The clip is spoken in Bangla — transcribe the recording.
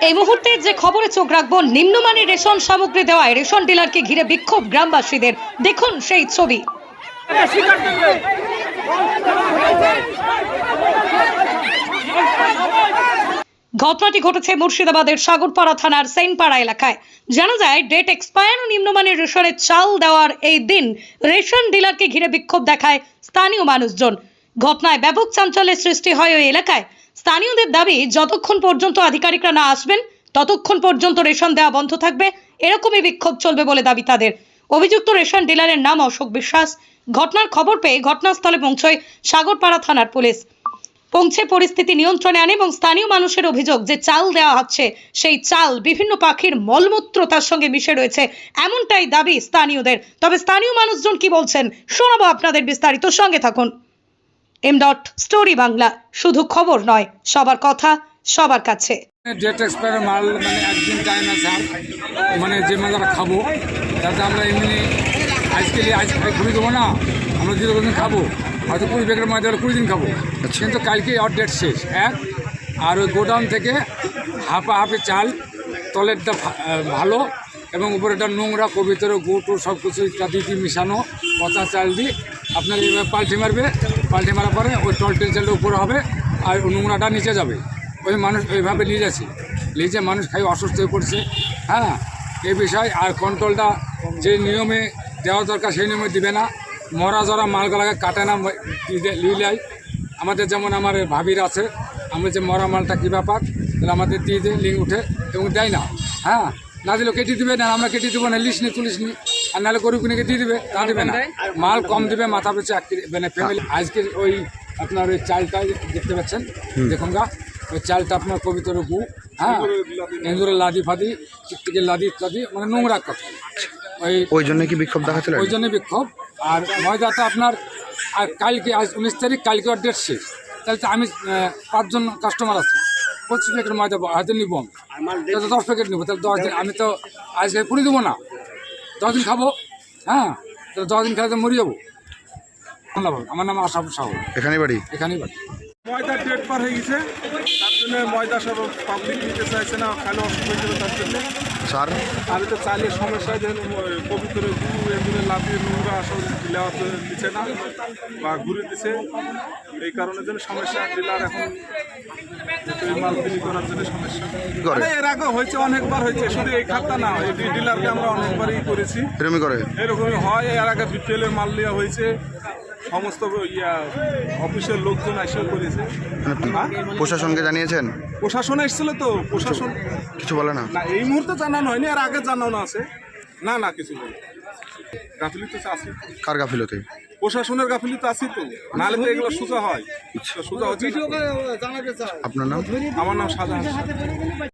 এই মুহূর্তে যে খবরে চোখ রাখবো, নিম্নমানের রেশন সামগ্রী দেওয়ায় রেশন ডিলারকে ঘিরে বিক্ষোভ গ্রামবাসীদের। দেখুন সেই ছবি। ঘটনাটি ঘটেছে মুর্শিদাবাদের সাগরপাড়া থানার সেনপাড়া এলাকায়। জানা যায়, ডেট এক্সপায়ার ও নিম্নমানের রেশনের চাল দেওয়ার এই দিন রেশন ডিলারকে ঘিরে বিক্ষোভ দেখায় স্থানীয় মানুষজন। ঘটনায় ব্যাপক চাঞ্চল্যের সৃষ্টি হয় ওই এলাকায়। স্থানীয়দের দাবি, যতক্ষণ পর্যন্ত আধিকারিকরা না আসবেন ততক্ষণ পর্যন্ত রেশন দেওয়া বন্ধ থাকবে, এরকমই বিক্ষোভ চলবে বলে দাবি তাদের। অভিযুক্ত রেশন ডিলারের নাম অশোক বিশ্বাস। ঘটনার খবর পেয়ে ঘটনাস্থলে পৌঁছয় সাগরপাড়া থানার পুলিশ। পৌঁছে পরিস্থিতি নিয়ন্ত্রণে আনে এবং স্থানীয় মানুষের অভিযোগ যে চাল দেওয়া হচ্ছে সেই চাল বিভিন্ন পাখির মলমূত্র তার সঙ্গে মিশে রয়েছে, এমনটাই দাবি স্থানীয়দের। তবে স্থানীয় মানুষজন কি বলছেন শোনাবো আপনাদের, বিস্তারিত সঙ্গে থাকুন। স্টোরি বাংলা, শুধু খবর নয়, সবার কথা সবার কাছে। ডেট এক্সপায়ার মাল মানে একদিন টাইম আছে, মানে যে মালটা খাবো তাতে আমরা এমনি আজ ঘুরে দেবো না, আমরা দীর্ঘদিন খাবো, হয়তো 20 প্যাকেটের মধ্যে 20 দিন খাবো, কিন্তু কালকে আর ডেট শেষ এক। আর ওই গোডাউন থেকে হাফে চাল, তলেরটা ভালো এবং উপরেটা নোংরা, ভিতরে গুটু সব কিছু ইত্যাদি মিশানো পচা চাল দিয়ে আপনার এইভাবে পাল্টে মারবে। পাল্টে মারার পরে ওই টলটের চালটা উপরে হবে আর নোংরাটা নিচে যাবে। ওই মানুষ ওইভাবে নিয়ে যাচ্ছে, নিয়ে মানুষ খাই অসুস্থ হয়ে পড়ছে। হ্যাঁ, এই বিষয় আর কন্ট্রোলটা যে নিয়মে দেওয়া দরকার সেই নিয়মে দিবে না। মরা জরা মালগুলাকে কাটে না লিলাই। আমাদের যেমন আমার ভাবির আছে, আমরা যে মরা মালটা কী ব্যাপার, তাহলে আমাদের দিয়ে দেয়, লিঙ্ক উঠে এবং দেয় না। হ্যাঁ, না দিলেও কেটে দিবে না, আমরা কেটে দেবো না, লিস নি তুলিস নি, আর নাহলে গরু কিনে দিয়ে দিবে, তা দিবে না। মাল কম দিবে, মাথা পিছু মানে ফ্যামিলি। আজকে ওই আপনার ওই চালটা দেখতে পাচ্ছেন, দেখুন গা, ওই চালটা আপনার কবিতর গু, হ্যাঁ, এন্দুরের লাদি ফাদি, চিকটিকের লাদি ইত্যাদি, মানে নোংরা কথা। ওই জন্য কি বিক্ষোভ দেখাচ্ছিল? ওই জন্য বিক্ষোভ। আর ময়দাটা আপনার, আর কালকে আজ 19 তারিখ, কালকে আর ডেট শেষ। তাহলে তো আমি 5 জন কাস্টমার আছে, 25 প্যাকেট ময়দা হয়তো নিব, 10 প্যাকেট নেবো, তাহলে 10 দিন আমি তো আজকে পুরি দেবো না, 10 দিন খাবো। হ্যাঁ, তাহলে 10 দিন খেলে তো মরে যাবো। আমার নাম আশরাফ সাহু, এখানেই বাড়ি। ময়দা ডেট পার হয়ে গেছে, তার জন্য ময়দা সব পাবলিক নিতে চাইছে না, খালি অসুখ হয়ে যাবে তার জন্য। স্যার, আমি তো চালের সমস্যায় পবিত্র এগুলো লাফিয়ে নোংরা সব দেওয়া দিচ্ছে না বা ঘুরে দিচ্ছে, এই কারণের জন্য সমস্যা। ডিলার এখন মাল বিক্রি করার জন্য সমস্যা। এর আগে হয়েছে, অনেকবার হয়েছে, শুধু এই খাতটা না, এই ডিলারকে আমরা অনেকবারই করেছি। এরকমই হয়। এর আগে বিপিএলের মাল নেওয়া হয়েছে, সমস্ত অফিসের লোকজন এসে করেছে। প্রশাসনকে জানিয়েছেন? প্রশাসন এসেছিল তো, প্রশাসন কিছু বলে না? না, এই মুহূর্তে জানানো হয়নি, আর আগে জানানো আছে। না কিছু বলে গাফিলিতে আছে। কার গাফিলতে? প্রশাসনের গাফিলিতে আছি তো, নাহলে তো এগুলো সোজা হয়। সোজা হচ্ছে। আপনার নাম? আমার নাম শাহজাহান।